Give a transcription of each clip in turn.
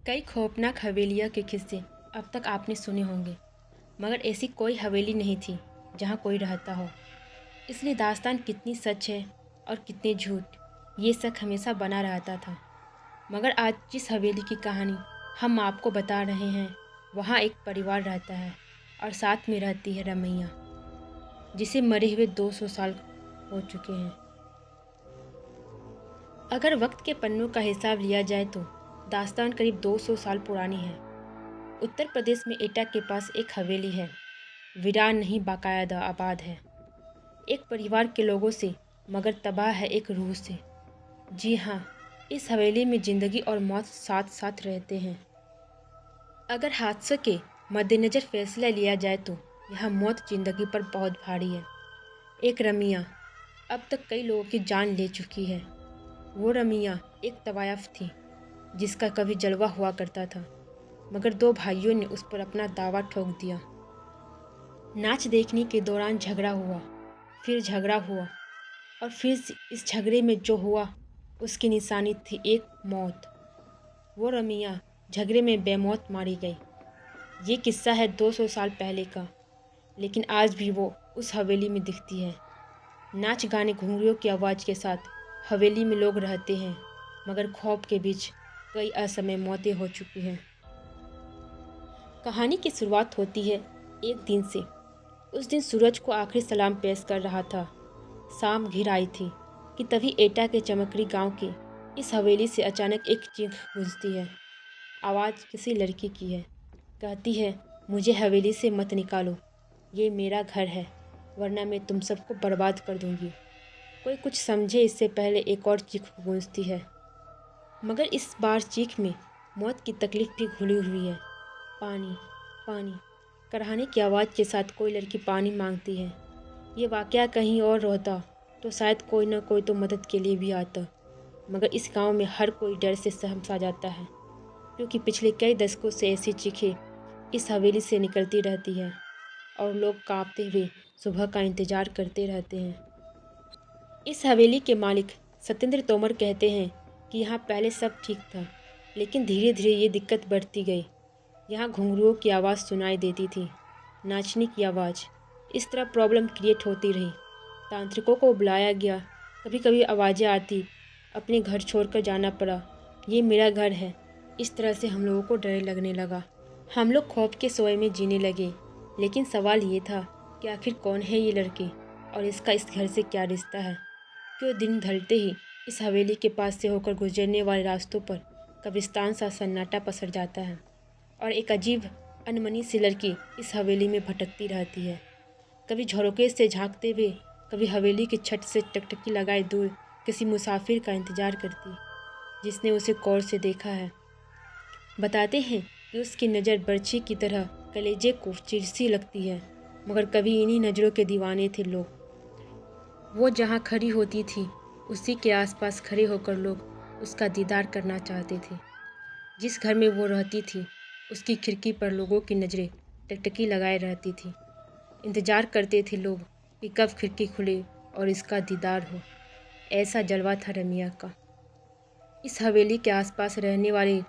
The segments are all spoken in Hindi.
कई खौफनाक हवेलियों के किस्से अब तक आपने सुने होंगे, मगर ऐसी कोई हवेली नहीं थी जहाँ कोई रहता हो। इसलिए दास्तान कितनी सच है और कितनी झूठ, ये शक हमेशा बना रहता था। मगर आज जिस हवेली की कहानी हम आपको बता रहे हैं, वहाँ एक परिवार रहता है और साथ में रहती है रमैया, जिसे मरे हुए 200 साल हो चुके हैं। अगर वक्त के पन्नों का हिसाब लिया जाए तो दास्तान करीब 200 साल पुरानी है। उत्तर प्रदेश में एटा के पास एक हवेली है, वीरान नहीं बाकायदा आबाद है। एक परिवार के लोगों से, मगर तबाह है एक रूह से। जी हाँ, इस हवेली में ज़िंदगी और मौत साथ साथ रहते हैं। अगर हादसे के मद्देनज़र फैसला लिया जाए तो यह मौत ज़िंदगी पर बहुत भारी है। एक रमिया अब तक कई लोगों की जान ले चुकी है। वो रमिया एक तवायफ थी जिसका कभी जलवा हुआ करता था, मगर दो भाइयों ने उस पर अपना दावा ठोक दिया। नाच देखने के दौरान झगड़ा हुआ, फिर झगड़ा हुआ और फिर इस झगड़े में जो हुआ उसकी निशानी थी एक मौत। वो रमिया झगड़े में बेमौत मारी गई। ये किस्सा है 200 साल पहले का, लेकिन आज भी वो उस हवेली में दिखती है। नाच गाने घुंघरूओं की आवाज़ के साथ हवेली में लोग रहते हैं, मगर खौफ के बीच कई असमय मौतें हो चुकी हैं। कहानी की शुरुआत होती है एक दिन से। उस दिन सूरज को आखिरी सलाम पेश कर रहा था। शाम घिर आई थी कि तभी एटा के चमकरी गांव की इस हवेली से अचानक एक चीख गूंजती है। आवाज़ किसी लड़की की है। कहती है, मुझे हवेली से मत निकालो, ये मेरा घर है, वरना मैं तुम सबको बर्बाद कर दूंगी। कोई कुछ समझे इससे पहले एक और चीख गूंजती है, मगर इस बार चीख में मौत की तकलीफ भी घुली हुई है। पानी पानी कराहने की आवाज़ के साथ कोई लड़की पानी मांगती है। ये वाक़या कहीं और होता तो शायद कोई ना कोई तो मदद के लिए भी आता, मगर इस गांव में हर कोई डर से सहम-सा जाता है, क्योंकि पिछले कई दशकों से ऐसी चीखें इस हवेली से निकलती रहती है और लोग कांपते हुए सुबह का इंतज़ार करते रहते हैं। इस हवेली के मालिक सत्येंद्र तोमर कहते हैं कि यहाँ पहले सब ठीक था, लेकिन धीरे धीरे ये दिक्कत बढ़ती गई। यहाँ घुंघरूओं की आवाज़ सुनाई देती थी, नाचने की आवाज़। इस तरह प्रॉब्लम क्रिएट होती रही। तांत्रिकों को बुलाया गया, कभी कभी आवाज़ें आती, अपने घर छोड़कर जाना पड़ा, ये मेरा घर है। इस तरह से हम लोगों को डर लगने लगा। हम लोग खौफ के सोए में जीने लगे। लेकिन सवाल ये था कि आखिर कौन है ये लड़की और इसका इस घर से क्या रिश्ता है। क्यों दिन ढलते ही इस हवेली के पास से होकर गुजरने वाले रास्तों पर कब्रिस्तान सा सन्नाटा पसर जाता है और एक अजीब अनमनी सी लड़की इस हवेली में भटकती रहती है, कभी झरोके से झांकते हुए, कभी हवेली की छत से टकटकी लगाए दूर किसी मुसाफिर का इंतजार करती, जिसने उसे गौर से देखा है। बताते हैं कि उसकी नज़र बर्छी की तरह कलेजे को चीरती लगती है, मगर कभी इन्हीं नज़रों के दीवाने थे लोग। वो जहाँ खड़ी होती थी, उसी के आसपास खड़े होकर लोग उसका दीदार करना चाहते थे। जिस घर में वो रहती थी, उसकी खिड़की पर लोगों की नज़रें टकटकी लगाए रहती थी। इंतज़ार करते थे लोग कि कब खिड़की खुले और इसका दीदार हो। ऐसा जलवा था रमिया का। इस हवेली के आसपास रहने वाले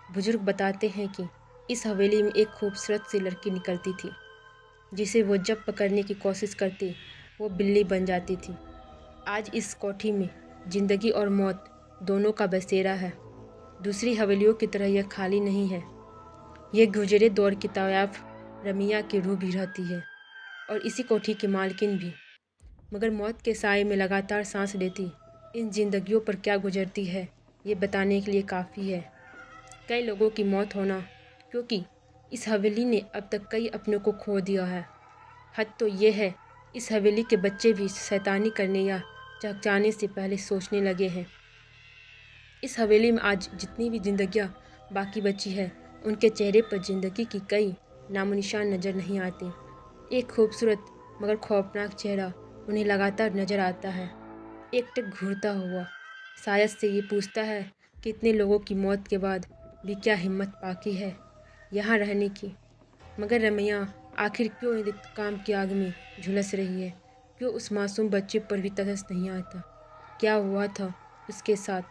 बुजुर्ग बताते हैं कि इस हवेली में एक खूबसूरत सी लड़की निकलती थी, जिसे वो जब पकड़ने की कोशिश करती, वो बिल्ली बन जाती थी। आज इस कोठी में ज़िंदगी और मौत दोनों का बसेरा है। दूसरी हवेलियों की तरह यह खाली नहीं है। ये गुजरे दौर की तवायफ रमिया की रूह भी रहती है और इसी कोठी की मालकिन भी। मगर मौत के साए में लगातार सांस लेती इन जिंदगियों पर क्या गुजरती है, ये बताने के लिए काफ़ी है। कई लोगों की मौत होना, क्योंकि इस हवेली ने अब तक कई अपनों को खो दिया है। हद तो ये है, इस हवेली के बच्चे भी शैतानी करने या चहचहाने से पहले सोचने लगे हैं। इस हवेली में आज जितनी भी जिंदगियां बाकी बची है, उनके चेहरे पर ज़िंदगी की कई नामोनिशान नज़र नहीं आते। एक खूबसूरत मगर खौफनाक चेहरा उन्हें लगातार नज़र आता है, एकटक घूरता हुआ। शायद से ये पूछता है कि इतने लोगों की मौत के बाद भी क्या हिम्मत बाकी है यहाँ रहने की। मगर रमैया आखिर क्यों इंतकाम की आग में झुलस रही है? क्यों उस मासूम बच्चे पर भी तरस नहीं आता? क्या हुआ था उसके साथ?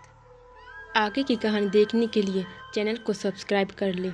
आगे की कहानी देखने के लिए चैनल को सब्सक्राइब कर लें।